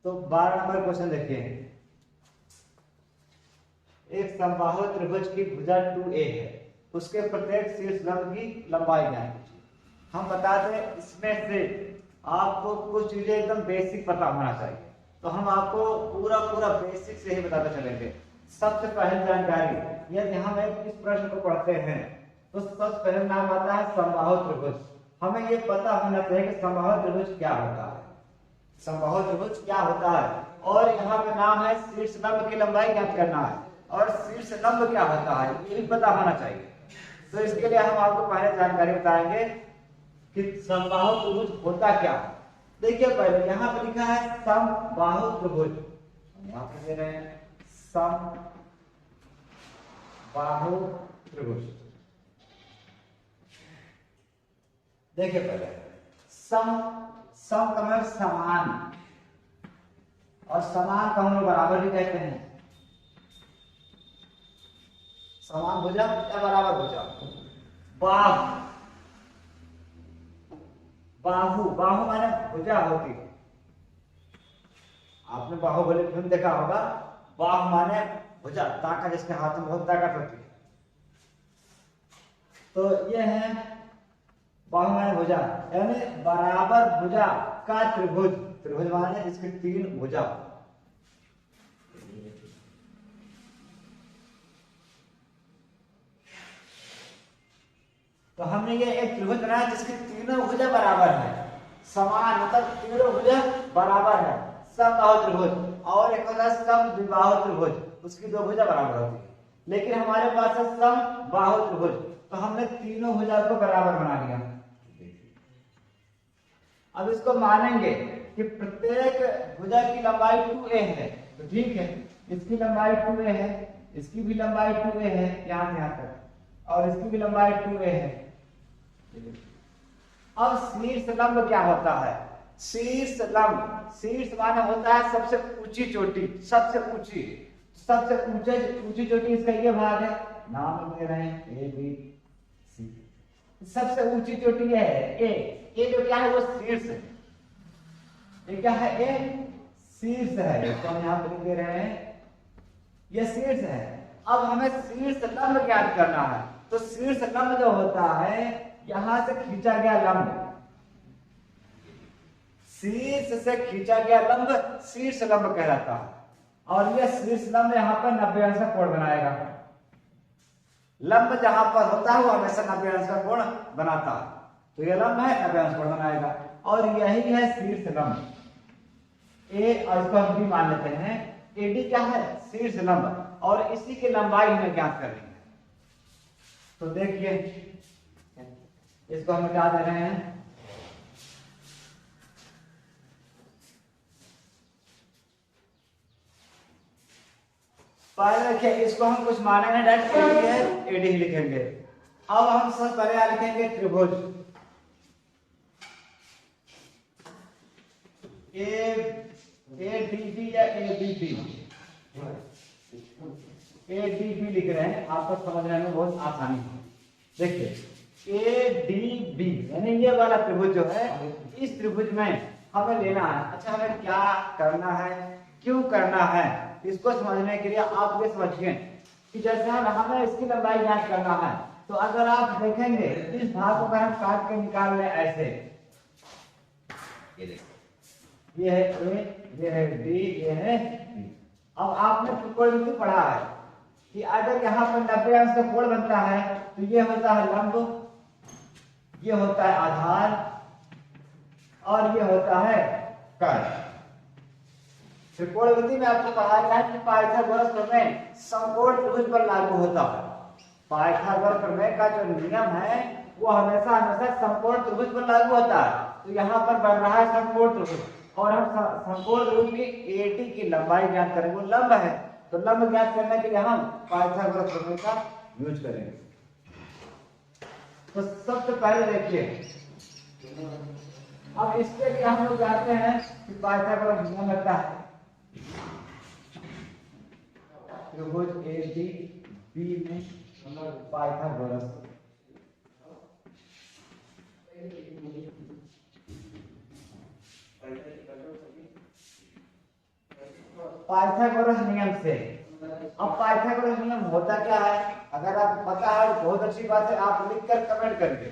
तो 12 number question देखिए, एक समबाहु त्रिभुज की भुजा 2a है, उसके प्रत्येक शीर्ष लंब की लंबाई ज्ञात कीजिए। हम बताते हैं इसमें से आपको कुछ चीजें एकदम बेसिक पता होना चाहिए, तो हम आपको पूरा बेसिक से ही बताते चलेंगे। सबसे पहली जानकारी, यदि हम इस प्रश्न को पढ़ते हैं तो सबसे पहले नाम आता है समबाहु त्रिभुज। हमें ये पता होना चाहिए कि समबाहु त्रिभुज क्या होता है, समबाहु त्रिभुज क्या होता है, और यहाँ पे नाम है शीर्ष लंब की लंबाई ज्ञात करना है, और शीर्ष लंब क्या होता है ये भी पता होना चाहिए। तो इसके लिए हम आपको पहले जानकारी बताएंगे कि समबाहु त्रिभुज होता क्या है। देखिए पहले यहाँ पे लिखा है समबाहु त्रिभुज, यहाँ पे दे रहे हैं समबाहु त्रिभुज। देखिए पहले सम का मतलब समान, और समान को हम लोग बराबर भी कहते हैं। समान भुजा या बराबर भुजा। बाहु माने भुजा होती है, आपने बाहुबली फिल्म देखा होगा। बाहु माने भुजा, ताकत, जिसके हाथ में बहुत ताकत होती है। तो ये है बाहु माने भुजा, यानी बराबर भुजा का त्रिभुज। त्रिभुज माने जिसकी 3 भुजा। तो हमने ये एक त्रिभुज बनाया जिसकी तीनों भुजा बराबर है, समान मतलब तीनों भुजा बराबर है, समबाहु त्रिभुज। और एक होता है समद्विबाहु त्रिभुज, उसकी 2 भुजा बराबर होती है। लेकिन हमारे पास है समबाहु त्रिभुज, तो हमने तीनों भुजा को बराबर बना लिया। अब इसको मानेंगे कि प्रत्येक भुजा की लंबाई 2a है, तो ठीक है, इसकी लंबाई 2a है, इसकी भी लंबाई 2a है यहां से यहां तक, और इसकी भी लंबाई 2a है। अब शीर्ष लंब क्या होता है? शीर्ष लंब, शीर्ष माने होता है सबसे ऊंची चोटी, सबसे ऊंची ऊंची चोटी, इसका ये भाग है, नाम दे रहे हैं ए बी सी। सबसे ऊंची चोटी ये है ए जो क्या है वो शीर्ष है। ये क्या है? ए शीर्ष है, तो हम यहां पर लिख दे रहे हैं ये शीर्ष है। अब हमें शीर्ष लंब ज्ञात करना है, तो शीर्ष लंब जो होता है यहां से खींचा गया लंब, शीर्ष से खींचा गया लंब शीर्ष लंब कहलाता है। और यह शीर्ष लंब यहाँ पर 90 अंश का कोण बनाएगा। लंब जहां पर होता है वो हमेशा 90 अंश का कोण बनाता है, तो यह लंब है 90 अंश कोण बनाएगा, और यही है शीर्ष लंब ए, और इसको हम भी मान लेते हैं। एडी क्या है? शीर्ष लंब, और इसी की लंबाई हमें ज्ञात करनी है। तो देखिए इसको हम क्या दे रहे हैं, पहले देखिए इसको हम कुछ मानेंगे, डायरेक्ट एडी ही लिखेंगे। अब हम सबसे पहले क्या लिखेंगे? त्रिभुज एडीबी या एबीबी, एडीबी लिख रहे हैं, आपको समझने में बहुत आसानी है। देखिए एडीबी यानी ये वाला त्रिभुज जो है, इस त्रिभुज में हमें लेना है। अच्छा हमें क्या करना है, क्यों करना है, इसको समझने के लिए आप ये समझिए कि जैसे हमें इसकी लंबाई ज्ञात करना है, तो अगर आप देखेंगे इस भाग को अगर हम काट के निकाल लें ऐसे, ये है ए, ये है डी, ये है बी। अब आपने त्रिकोणमिति पढ़ा है कि अगर यहाँ पर 90 अंश का कोण बनता है तो ये होता है लंब, ये होता है आधार, और ये होता है कर्ण। त्रिकोणमिति में आपको पढ़ा गया है कि पाइथागोरस प्रमेय समकोण त्रिभुज पर लागू होता है। पाइथागोरस प्रमेय का जो नियम है वो हमेशा समकोण त्रिभुज पर लागू होता है। तो यहाँ पर बन रहा है समकोण त्रिभुज, और हम समकोण त्रिभुज की एडी की लंबाई ज्ञात करेंगे, वो लंब है, तो लंब ज्ञात करने के लिए हम पाइथागोरस प्रमेय का यूज करेंगे। तो सबसे पहले देखिए, अब इसके लिए हम लोग जानते हैं कि पाइथागोरस नियम लगता है, त्रिभुज ए डी बी में पाइथागोरस। पाइथागोरस नियम से। अब पाइथागोरस नियम होता क्या है, अगर आपको पता है तो बहुत अच्छी बात है, आप लिखकर कमेंट करिए,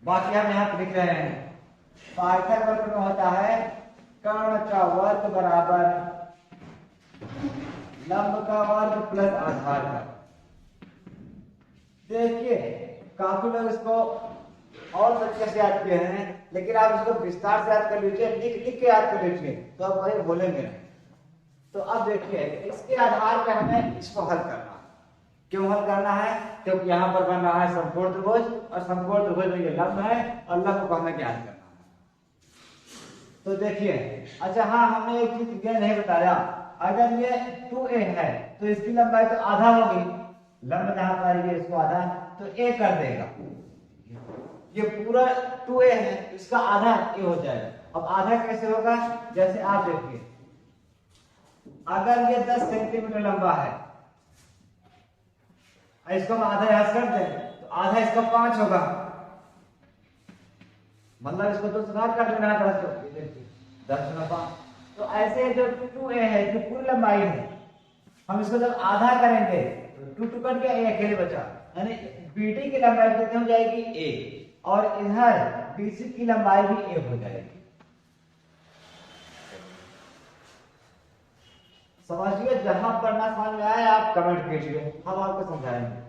बाकी हम यहाँ पे लिख रहे हैं। पाइथागोरस में होता है कर्ण का वर्ग बराबर लंब का वर्ग प्लस आधार का। देखिए काफी लोग इसको और तरीके से याद किए हैं, लेकिन आप इसको विस्तार से याद कर लीजिए, लिख लिख के याद कर लीजिए, तो आप वही भूलेंगे नहीं। तो अब देखिए इसके आधार पर हमें इसको हल करना है। क्यों हल करना है, क्योंकि यहाँ पर बन रहा है समकोण त्रिभुज, और समकोण त्रिभुज में ये लंब है, और लंब को हमें ज्ञात करना है। तो देखिए, अच्छा हाँ, हमने एक चीज ये नहीं बताया, अगर ये 2a है तो इसकी लंबाई तो आधा होगी, लंब जहां पर ये इसको आधा, तो a कर देगा। ये पूरा 2a है, इसका आधा a हो जाएगा। अब आधा कैसे होगा, जैसे आप देखिए, अगर ये 10 सेंटीमीटर लंबा है, इसको हम आधा यहां कर दें तो आधा इसका 5 होगा, मतलब इसको तो सुधार कर देना है 10/5। तो ऐसे जो 2a है, जो पूरी लंबाई है, हम इसको जब आधा करेंगे तो 2 कट गया, a अकेले बचा, यानी BD की लंबाई कितनी हो जाएगी, a, और इधर BC की लंबाई भी a हो जाएगी। समझिए, जहां पर ना समझ में आए आप कमेंट कीजिए, हम आपको समझाएंगे।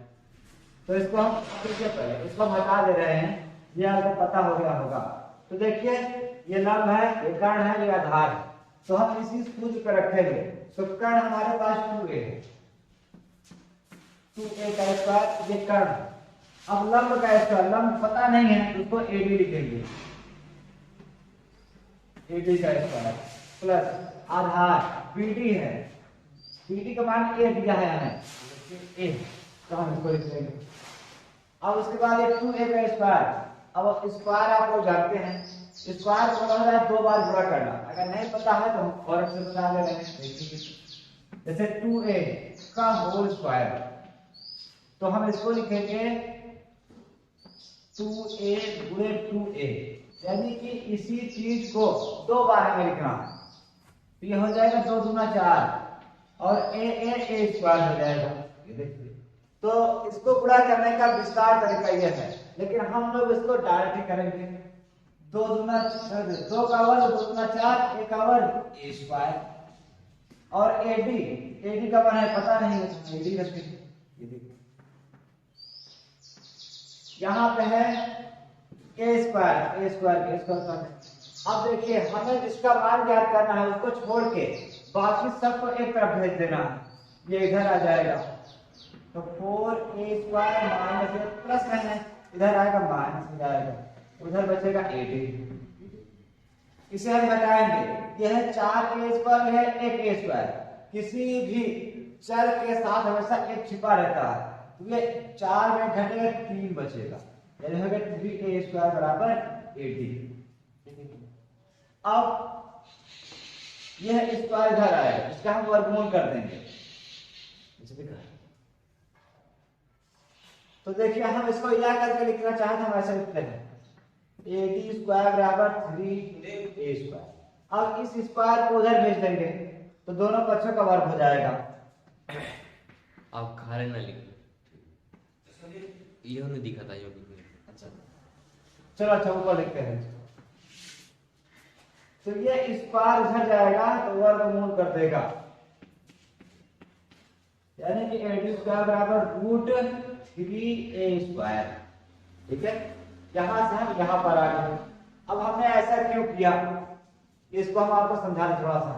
तो इसको हम पहले इसको हम हटा दे रहे हैं, ये आपको पता हो गया होगा। तो देखिए ये लंब है, ये कर्ण है, ये आधार है, तो हम इसी सूत्र पर रखेंगे। तो कर्ण हमारे पास 2a है, 2a का स्क्वायर, ये कर्ण। अब लंब का स्क्वायर, लंब पता नहीं है तो उसको AD लिखेंगे, AD का स्क्वायर प्लस आधार BD है, BD का मान a दिया है हमें, a, तो हम इसको लिख लेंगे। अब उसके बाद ये 2a का स्क्वायर, अब स्क्वायर आप लोग जानते हैं, स्क्वायर को होता है 2 बार गुणा करना, अगर नहीं पता है तो हम फौरन से बता दे रहे हैं। जैसे 2a का होल स्क्वायर, तो हम इसको लिखेंगे 2a गुणे 2a, यानी कि इसी चीज को 2 बार हमें लिखना है, तो ये हो जाएगा 2 दूना 4, और a स्क्वायर हो जाएगा। ये देखिए, तो इसको गुणा करने का विस्तार तरीका यह है, लेकिन हम लोग इसको डायरेक्ट ही करेंगे। 2 दूना 2 का वर्ग, 2 दूना 4, a का वर्ग a स्क्वायर, और AD का मान है पता नहीं, AD रखेंगे। ये देखिए यहाँ पे है a स्क्वायर। अब देखिए हमें जिसका मान ज्ञात करना है उसको छोड़ के बाकी सबको एक तरफ भेज देना है, ये इधर आ जाएगा। तो 4a स्क्वायर माइनस प्लस में है, इधर आएगा माइनस हो जाएगा, उधर बचेगा 80। इसे हम घटाएंगे, यह है 4a स्क्वायर, यह है 1a स्क्वायर। किसी भी चर के साथ हमेशा एक छिपा रहता है, तो ये 4 में घटेगा 3 बचेगा, यानी होगा 3a स्क्वायर बराबर 80। अब यह स्क्वायर इधर आएगा, इसका हम वर्गमूल कर देंगे। तो देखिए हम इसको यह करके लिखना चाहते हैं, हम ऐसे लिखते हैं AD स्क्वायर बराबर 3a स्क्वायर। अब इस स्क्वायर को उधर भेज देंगे तो दोनों पक्षों का वर्ग हो जाएगा। आप खारे ना लिखो, ये नहीं दिखा था, अच्छा चलो, अच्छा ऊपर लिखते हैं। तो ये स्क्वायर उधर जाएगा तो वर्गमूल कर देगा, यानी कि AD स्क्वायर बराबर √3a स्क्वायर। ठीक है, यहां से हम यहां पर आ गए। अब हमने ऐसा क्यों किया, इसको हम आपको समझाने थोड़ा सा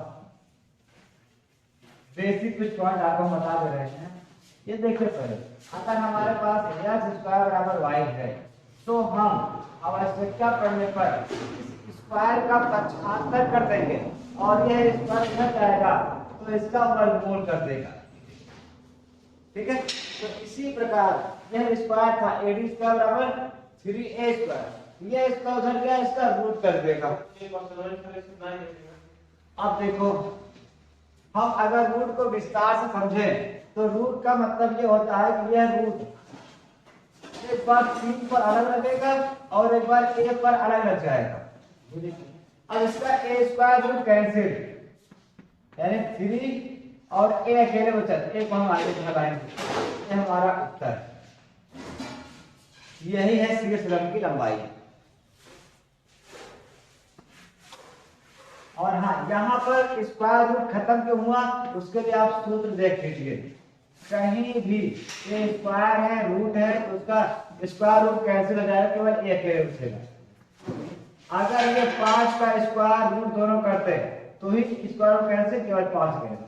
बेसिक कुछ पॉइंट आपको बता दे रहे हैं। ये देखिए पहले, अगर हमारे पास x स्क्वायर बराबर y है, तो हम आवश्यकता पड़ने पर इस स्क्वायर का पक्षांतर कर देंगे, और यह स्क्वायर इधर जाएगा तो इसका वर्गमूल कर देगा। ठीक है, तो इसी प्रकार यह स्क्वायर था AD स्क्वायर बराबर 3a स्क्वायर, यह इसका उधर गया, इसका रूट कर देगा। अब देखो, हम अगर रूट को विस्तार से समझें तो रूट का मतलब ये होता है कि यह रूट एक बार 3 पर अलग लगेगा और एक बार a पर अलग लग जाएगा। अब इसका a स्क्वायर रूट कैंसिल, यानी 3 और ए अकेले बचत, एक हम आगे बढ़ाएंगे। ये हमारा उत्तर, यही है शीर्ष लंब की लंबाई। और हाँ, यहाँ पर स्क्वायर रूट खत्म क्यों हुआ उसके लिए आप सूत्र देख लीजिए। कहीं भी ये स्क्वायर है रूट है तो उसका स्क्वायर रूट कैंसिल हो जाएगा, केवल एक ही बचेगा। अगर ये 5 का स्क्वायर रूट दोनों करते तो ही स्क्वायर रूट कैंसिल, केवल 5 करेगा।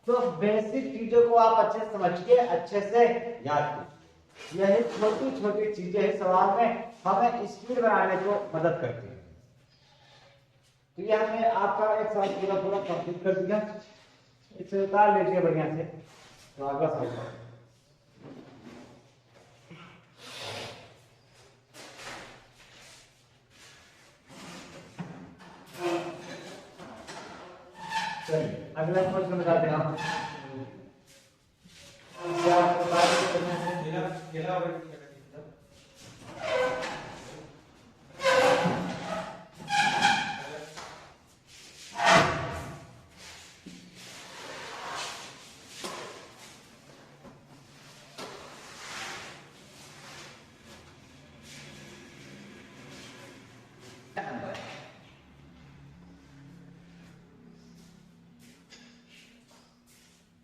तो बेसिक चीजों को आप अच्छे से समझ के अच्छे से याद कीजिए। यही छोटी छोटी चीजें सवाल में हमें स्पीड बनाने को मदद करती है। तो ये हमने आपका एक सवाल पूरा पूरा कंप्लीट कर दिया। इसे उतार लीजिए बढ़िया से। तो अगला सवाल, चलिए अगला क्वेश्चन बताते हैं हम।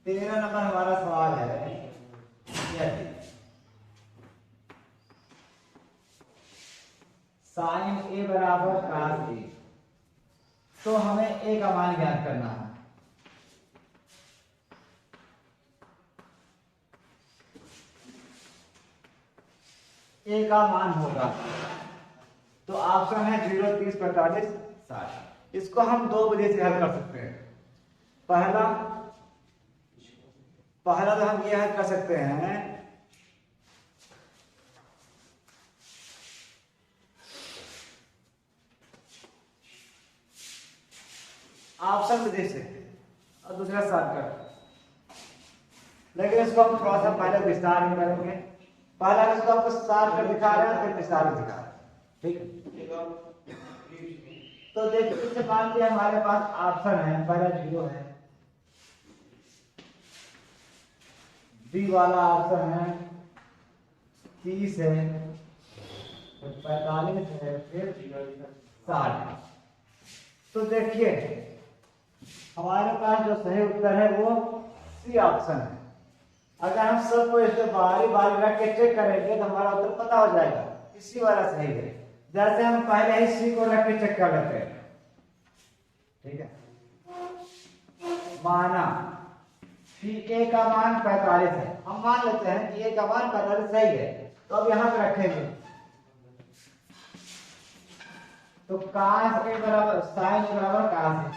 तेरह नंबर हमारा सवाल है, साइन ए बराबर कॉस ए। तो हमें ए का मान ज्ञात करना है। ए का मान होगा तो ऑप्शन है 0, 30, 45, 60। इसको हम दो वजह से हल कर सकते हैं। पहला तो हम ये हल कर सकते हैं, ऑप्शन विधि से, और दूसरा शॉर्टकट। लेकिन इसको हम थोड़ा सा पहले विस्तार में करेंगे। पहला इसको आपको शॉर्टकट दिखा रहे हैं, फिर विस्तार दिखा रहे हैं, ठीक है। तो देखिए, इससे मान लिया हमारे पास ऑप्शन है, पहला 0 है, बी वाला ऑप्शन है 30 है, 45 है, फिर 60। तो देखिए हमारे पास जो सही उत्तर है वो सी ऑप्शन है। अगर हम सबको इसको बारी बारी रख के चेक करेंगे तो हमारा उत्तर पता हो जाएगा, इसी वाला सही है। जैसे हम पहले ही सी को रख के चेक कर लेते हैं, ठीक है। माना कि ए का मान 45 है, हम मान लेते हैं कि ए का मान 45 सही है। तो अब यहां पे रखेंगे तो cos ए बराबर sin ए बराबर cos ए।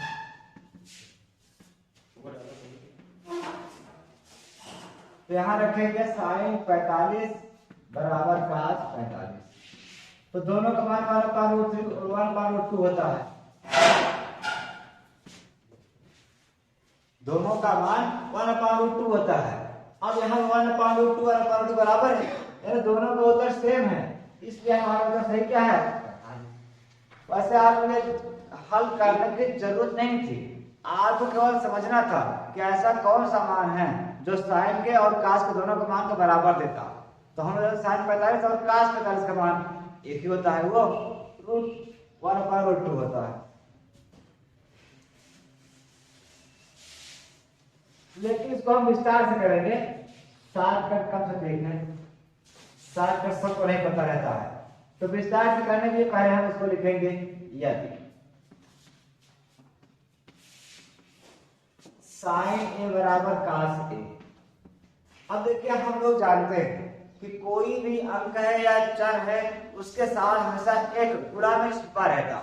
तो यहां रखेंगे sin 45 बराबर cos 45। तो दोनों का मान 1/√2 होता है। दोनों का मान 1/√2 होता है। अब यहाँ 1/√2 बराबर है, यानी दोनों का उत्तर सेम है, इसलिए हमारा उत्तर सही क्या है। वैसे आपने हल करने की जरूरत नहीं थी, आपको केवल समझना था कि ऐसा कौन सा मान है जो साइन के और कास के दोनों के मान को बराबर देता। तो हम साइन 45 और कास 45 का मान एक ही होता है, वो √1/√2 होता है। लेकिन इसको हम विस्तार से करेंगे, शॉर्टकट कम से देखना, शॉर्टकट सबको नहीं पता रहता है। तो विस्तार से करने के लिए पहले हम इसको लिखेंगे यदि साइन ए बराबर cos ए। अब देखिए हम लोग जानते हैं कि कोई भी अंक है या चर है उसके साथ हमेशा एक गुणा में छिपा रहता,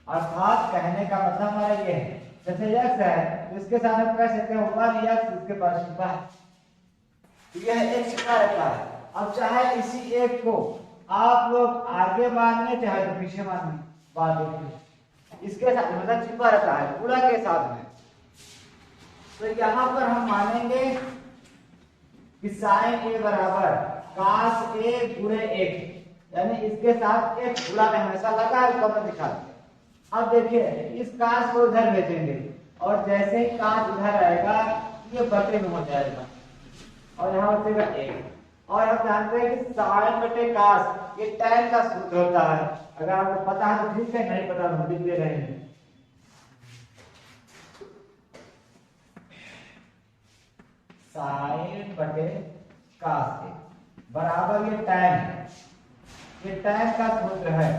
अर्थात कहने का मतलब हमारा ये है, जैसे x है तो इसके साथ हम कह सकते हैं 1x, इसके पास छिपा है, यह एक छिपा रहता है। अब चाहे इसी एक को आप लोग आगे मानिए चाहे तो पीछे मानिए, बात देखिए इसके साथ मतलब छिपा रहता है गुणा के साथ में। तो यहाँ पर हम मानेंगे कि साइन ए बराबर cos ए गुणे 1, यानी इसके साथ एक गुणा में हमेशा लगा है, ऊपर में दिखा दिया। अब देखिए इस cos को उधर भेजेंगे और जैसे ही काश इधर आएगा ये बटे में हो जाएगा और यहाँ बचेगा 1। और हम जानते हैं कि साइन बटे काश ये tan का सूत्र होता है। अगर आपको पता है तो ठीक है, नहीं पता तो लिख ले रहे हैं। साइन बटे काश के बराबर ये tan है, ये tan का सूत्र है,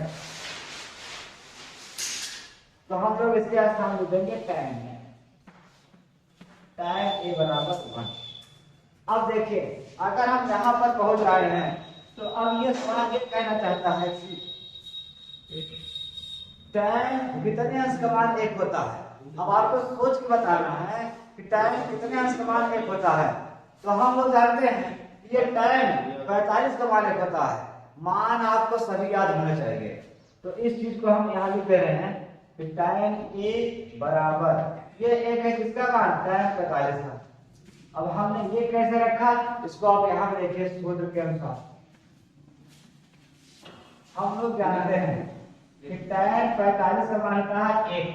तो हम लोग इसके स्थान लिख देंगे tan है, tan a बराबर 1। अब देखिए अगर हम यहाँ पर पहुंच रहे हैं तो अब ये सवाल ये कहना चाहता है कि tan कितने अंश का मान 1 होता है। अब आपको सोच के बताना है कि tan कितने अंश का मान 1 होता है। तो हम लोग जानते हैं ये tan 45 का मान 1 होता है। मान आपको सभी याद होना चाहिए, तो इस चीज को हम यहाँ लिख दे रहे हैं कि tan a बराबर ये 1 है किसका मान, tan 45 का। अब हमने ये कैसे रखा, इसको आप यहाँ पे देखिए सूत्र के अनुसार हम लोग जानते हैं कि tan 45 का मान का 1।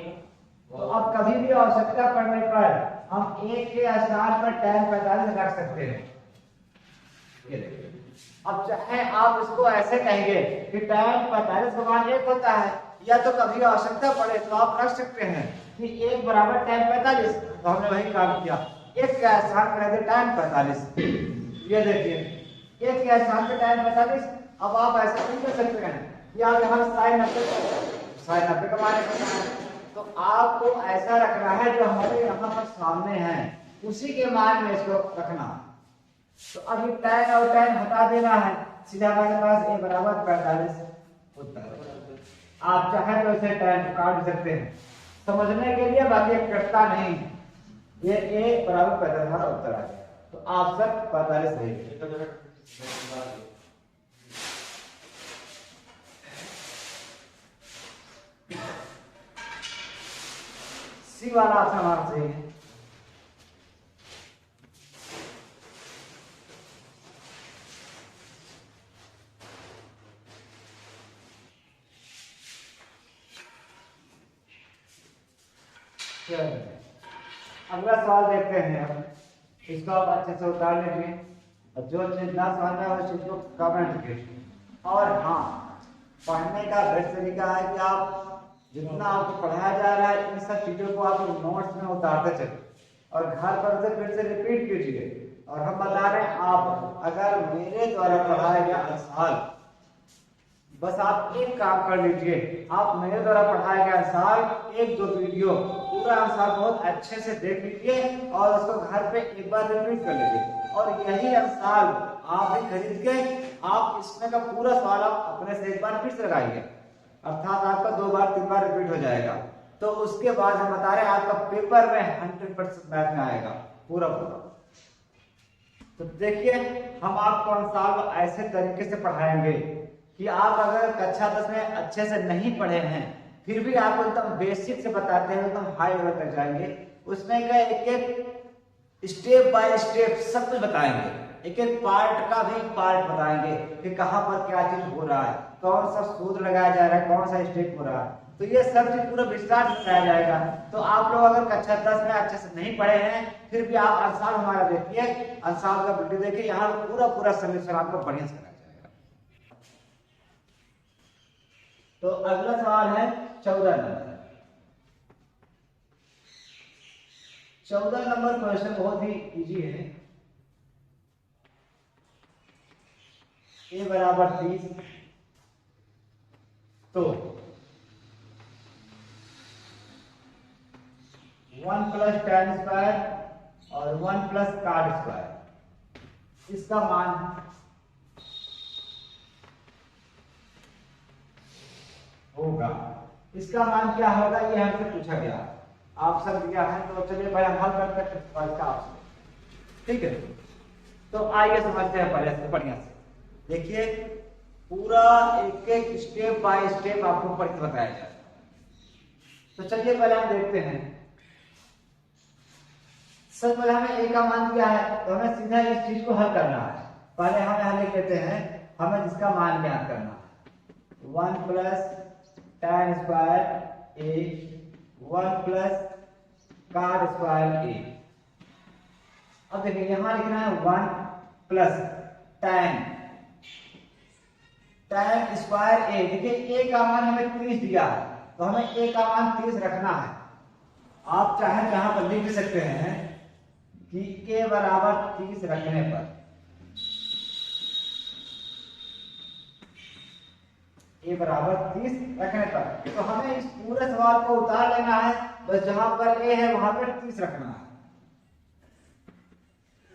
तो अब कभी भी आवश्यकता पड़ने पर हम 1 के स्थान पर tan 45 रख सकते हैं। ये देखिए, अब चाहे आप इसको ऐसे कहेंगे कि tan 45 का मान 1 होता है, या तो कभी आवश्यकता पड़े तो आप रख सकते हैं कि 1 बराबर tan 45। तो हमने वही काम किया, 1 के स्थान पर रख दिया tan 45। ये देखिए 1 के स्थान पर tan 45। अब आप ऐसा नहीं कर सकते हैं कि आप यहाँ sin 90 का मान रखना है, तो आपको ऐसा रखना है जो हमारे यहाँ पर सामने है उसी के मान में इसको रखना। तो अब ये tan और tan हटा देना है, सीधा हमारे पास a बराबर 45 होता है। आप चाहे तो इसे tan काट सकते हैं समझने के लिए, बाकी कटता नहीं। ये a बराबर 45 हमारा उत्तर आ गया। तो ऑप्शन 45 सही है। सी वाला ऑप्शन हमारा सही है। अगला सवाल देखते हैं, इसको आप अच्छे से उतार लीजिए और जो चीज ना समझ में उस चीज को कमेंट कीजिए। और हाँ, पढ़ने का बेस्ट तरीका है कि आप जितना आपको पढ़ाया जा रहा है इन सब चीजों को आप नोट्स में उतारते चलिए और घर पर उसे फिर से रिपीट कीजिए। और हम बता रहे हैं, आप अगर मेरे द्वारा पढ़ाया गया अंशाल, बस आप एक काम कर लीजिए, आप मेरे द्वारा पढ़ाया गया अंशाल 1-2 वीडियो पूरा अंशाल बहुत अच्छे से देख लीजिए और उसको घर पे एक बार रिपीट कर लीजिए। और यही अंशाल आप भी खरीद के आप इसमें का पूरा सवाल आप अपने से एक बार फिर से लगाइए, अर्थात आपका 2 बार 3 बार रिपीट हो जाएगा। तो उसके बाद हम बता रहे हैं आपका पेपर में 100% मैथ में आएगा पूरा। तो देखिए हम आपको अंशाल ऐसे तरीके से पढ़ाएंगे कि आप अगर कक्षा 10 में अच्छे से नहीं पढ़े हैं फिर भी आपको एकदम बेसिक से बताते हैं, एकदम हाई लेवल तक जाएंगे। उसमें का एक स्टेप बाय स्टेप सब कुछ बताएंगे, एक एक पार्ट का भी पार्ट बताएंगे कि कहाँ पर क्या चीज हो रहा है, कौन सा सूत्र लगाया जा रहा है, कौन सा स्टेप हो रहा है। तो ये सब चीज पूरा विस्तार से बताया जाएगा। तो आप लोग अगर कक्षा 10 में अच्छे से नहीं पढ़े हैं फिर भी आप अंशाल हमारा देखिए, अंशाल का वीडियो देखिए, यहाँ पूरा सॉल्यूशन आपको बढ़िया से कराया जाएगा। तो अगला सवाल है 14 नंबर। 14 नंबर क्वेश्चन बहुत ही इजी है। a बराबर 30, तो 1 प्लस tan स्क्वायर और 1 प्लस cot स्क्वायर, इसका मान होगा। इसका मान क्या होगा ये हमसे पूछा गया, ऑप्शन दिया है। तो चलिए भाई हम हल करते हैं इसका ऑप्शन, ठीक है। तो आइए समझते हैं पहले से बढ़िया से। देखिए पूरा एक एक स्टेप बाय स्टेप आपको पढ़ के बताया जाएगा। तो चलिए पहले हम देखते हैं। सबसे पहले हमें a का मान दिया है तो हमें सीधा इस चीज को हल करना है। पहले हम यहाँ लिख लेते हैं, हमें जिसका मान ज्ञात करना है 1 plus tan square a, 1 plus cot square A. अब देखिए यहां लिखना है 1 प्लस tan स्क्वायर ए। देखिए a का मान हमें 30 दिया है, तो हमें a का मान 30 रखना है। आप चाहे तो यहां पर लिख सकते हैं कि a बराबर 30 रखने पर a बराबर 30 रखने पर तो हमें इस पूरे सवाल को उतार लेना है, बस जहां पर a है वहां पर 30 रखना है।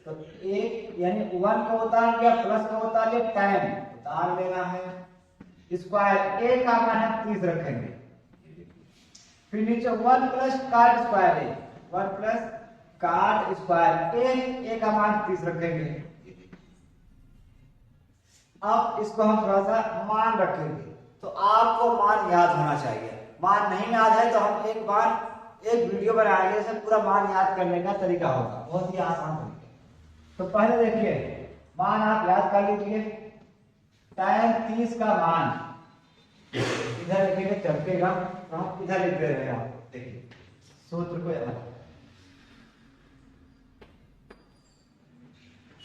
तो a यानी 1 को उतार लिया, प्लस को उतार लिया, tan उतार लेना है, स्क्वायर a का मान है 30 रखेंगे। फिर नीचे 1 प्लस कॉट स्क्वायर ए, 1 प्लस कॉट स्क्वायर ए का मान 30 रखेंगे। अब इसको हम थोड़ा सा मान रखेंगे, तो आपको मान याद होना चाहिए। मान नहीं याद है तो हम एक वीडियो बनाएंगे, इसमें पूरा मान याद करने का तरीका होगा, बहुत ही आसान तरीका। तो पहले देखिए मान आप याद कर लीजिए। tan 30 का मान इधर लिखेंगे चलतेगा, तो हम इधर लिख दे रहे हैं। आप देखिए सूत्र को याद,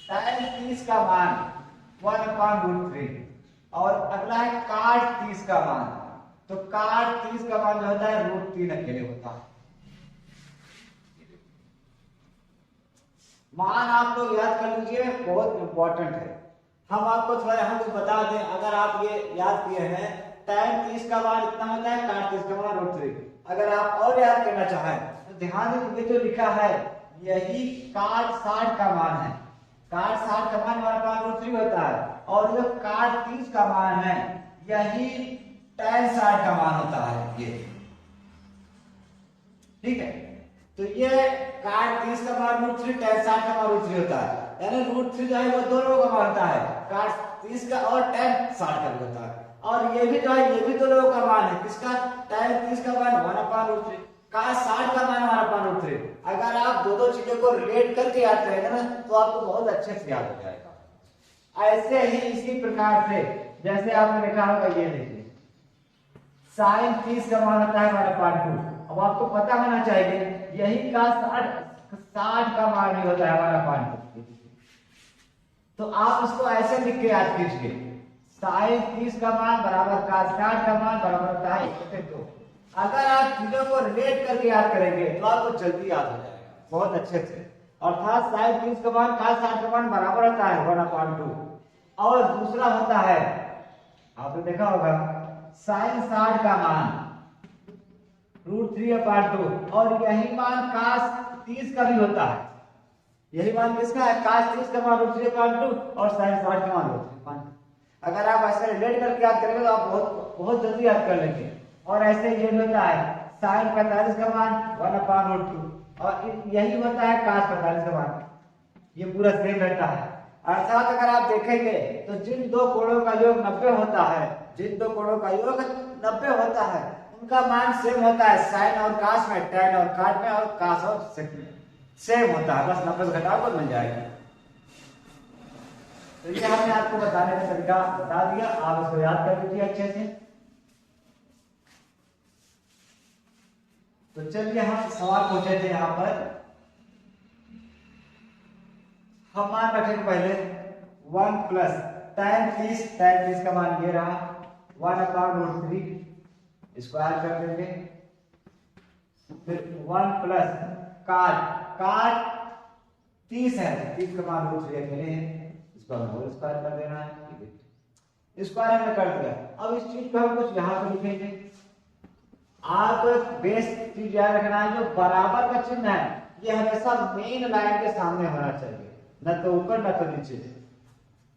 tan 30 का मान 1/√3 और अगला है cot 30 का मान। तो cot 30 का मान जो होता है √3 अकेले होता है। मान आप लोग याद कर लीजिए, बहुत इंपॉर्टेंट है। हम आपको थोड़ा यहाँ कुछ बता दें, अगर आप ये याद किए हैं tan 30 का मान इतना होता है, cot 30 का मान √3। अगर आप और याद करना चाहें तो ध्यान दीजिए, जो लिखा है यही cot 60 का मान है। cot 60 का मान हमारे पास √3 होता है, और जो cot 30 का मान है यही tan 60 का मान होता है। ये ठीक है, तो ये cot 30 का मान √3, tan 60 का मान √3 होता है। यानी √3 जो है वो दोनों का मान होता है, cot 30 का और tan 60 का भी होता है। और ये भी जो है ये भी दो लोगों का मान है, किसका? tan 30 का मान 1/√3, cot 60 का मान 1/√3। अगर आप दो चीजों को रिलेट करके याद करेंगे ना तो आपको बहुत अच्छे से याद हो जाएगा। ऐसे ही इसी प्रकार से जैसे आपने लिखा होगा, ये देखिए sin 30 का मान होता है 1/2। अब आपको पता होना चाहिए यही का 60 का मान भी होता है 1/2। तो आप इसको ऐसे लिख के याद कीजिए, sin 30 का मान बराबर cos 60 का मान बराबर होता है 1/2। अगर आप चीजों को रिलेट करके याद करेंगे तो आपको जल्दी याद हो जाएगा बहुत अच्छे से। अर्थात sin 30 का मान cos 60 का मान बराबर होता है 1/2, और दूसरा होता है आपने देखा होगा sin 60 का मान √3/2, और यही मान cos 30 का भी होता है। यही मान किसका है? cos 30 का मान √3/2 और sin 60 का मान √3/2। अगर आप ऐसे रिलेट करके याद करेंगे तो आप बहुत बहुत जल्दी याद कर लेंगे। और ऐसे ये होता है sin 45 का मान 1/√2, और यही होता है cos 45 का मान, ये पूरा सेम रहता है। अर्थात अगर आप देखेंगे तो जिन दो कोणों का योग 90 होता है, जिन दो कोणों का योग 90 होता है उनका मान सेम होता है। sin और cos में, tan और cot में, और cos और sec में सेम होता है, बस 90 से घटाओ तो मिल जाएगा। तो ये हमने आपको बताने का तरीका बता दिया, आप इसको याद कर लीजिए अच्छे से। तो चलिए हम सवाल पूछे थे यहाँ पर, हम मान रखेंगे पहले 1 प्लस tan 30 का मान ये रहा 1/√3 स्क्वायर कर देंगे। फिर 1 प्लस cot 30 है, 30 का मान √3 अकेले है, इसको हम होल स्क्वायर कर देना है। स्क्वायर हमने कर दिया। अब इस चीज को हम कुछ यहाँ पे लिखेंगे। आपको एक बेस चीज याद रखना है, जो बराबर का चिन्ह है ये हमेशा मेन लाइन के सामने होना चाहिए, न तो ऊपर न तो नीचे।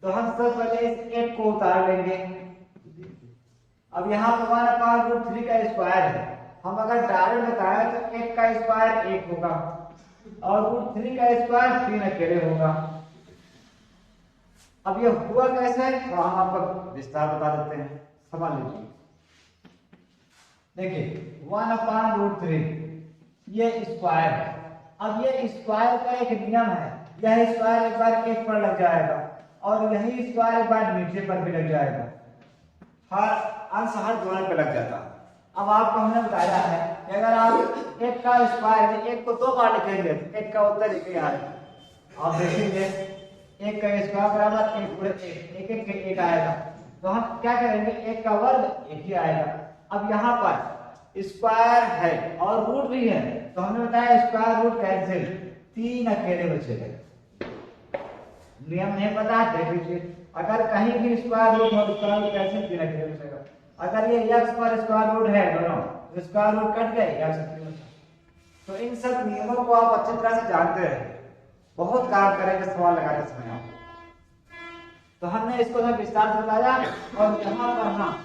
तो हम सब पहले इस 1 को उतार लेंगे। अब यहाँ पर 1/√3 का स्क्वायर है, हम अगर डायरेक्ट बताएं तो 1 का स्क्वायर 1 होगा, और √3 का स्क्वायर 3 अकेले होगा। अब ये हुआ कैसे तो हम आपको विस्तार बता देते हैं, समझ लीजिए। देखिए 1/√3 ये स्क्वायर है। अब ये स्क्वायर का एक नियम है, यह स्क्वायर एक बार 1 पर लग जाएगा और यही स्क्वायर एक बार नीचे पर भी लग जाएगा, हर अंश हर दोनों पे लग जाता। अब आपको हमने बताया है कि अगर आप एक का स्क्वायर एक को 2 बार लिखेंगे तो एक का उत्तर एक ही आएगा। आप देखेंगे एक का स्क्वायर बराबर एक गुणे एक एक एक आएगा, तो हम क्या करेंगे एक का वर्ग एक ही आएगा। अब यहाँ पर स्क्वायर है और रूट भी है, तो हमने बताया स्क्वायर रूट कैंसिल, 3 अकेले बचेगा। नियम नहीं पता देख लीजिए, अगर कहीं भी स्क्वायर रूट हो तो स्क्वायर रूट कैंसिल 3 अकेले बचेगा। अगर ये x पर स्क्वायर रूट है दोनों, तो स्क्वायर रूट कट गए x अकेले बचा। तो इन सब नियमों को आप अच्छी तरह से जानते रहे, बहुत काम करेंगे सवाल लगाते समय आप। तो हमने इसको सब विस्तार से बताया और यहाँ पर हम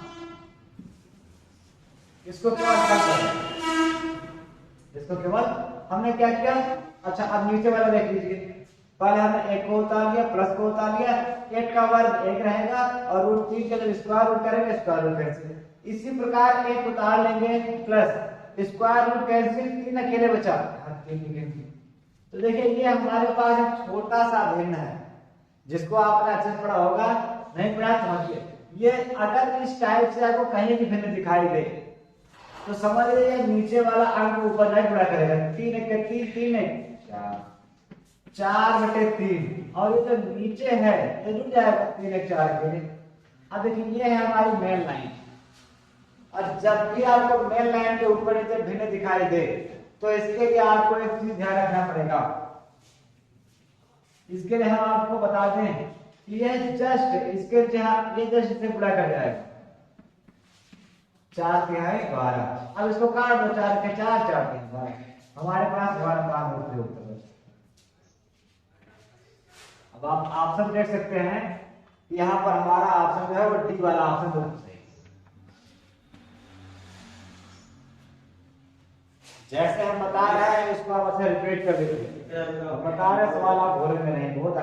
इसको केवल हमने क्या किया। अच्छा अब नीचे वाला देख लीजिए, पहले हमने एक को उतार लिया, प्लस को उतार लिया, एक का वर्ग एक रहेगा और रूट 3 के जब स्क्वायर रूट करेंगे स्क्वायर रूट कैंसिल। इसी प्रकार एक उतार लेंगे प्लस स्क्वायर रूट कैंसिल, 3 अकेले बचा, 3 लिखेंगे। तो देखिए ये हमारे पास एक छोटा सा भिन्न है जिसको आपने अच्छे से पढ़ा होगा, नहीं पढ़ा समझिए। ये अगर इस टाइप से आपको कहीं भी भिन्न दिखाई दे तो समझ लीजिए नीचे वाला अंक ऊपर नहीं पूरा करेगा। 3 एक 3 3 एक 4/3 और ये जो नीचे है ये जुड़ जाएगा 3 एक 4 के लिए। अब देखिए ये है हमारी मेन लाइन, और जब भी आपको मेन लाइन के ऊपर नीचे भिन्न दिखाई दे तो इसके लिए आपको एक चीज ध्यान रखना पड़ेगा। इसके लिए हम आपको बता दें कि ये जस्ट इसके जहां ये जस्ट इसे पूरा कर जाएगा 4 तिहाई 12। अब इसको काट दो, 4 के 4 4 के 12, हमारे पास 12 काम होते उत्तर। अब आप ऑप्शन देख सकते हैं, यहाँ पर हमारा ऑप्शन जो है वो डी वाला ऑप्शन बिल्कुल सही। जैसे हम बता रहे हैं इसको आप अच्छे रिपीट कर दीजिए, बता रहे सवाल आप भूलेंगे नहीं, बहुत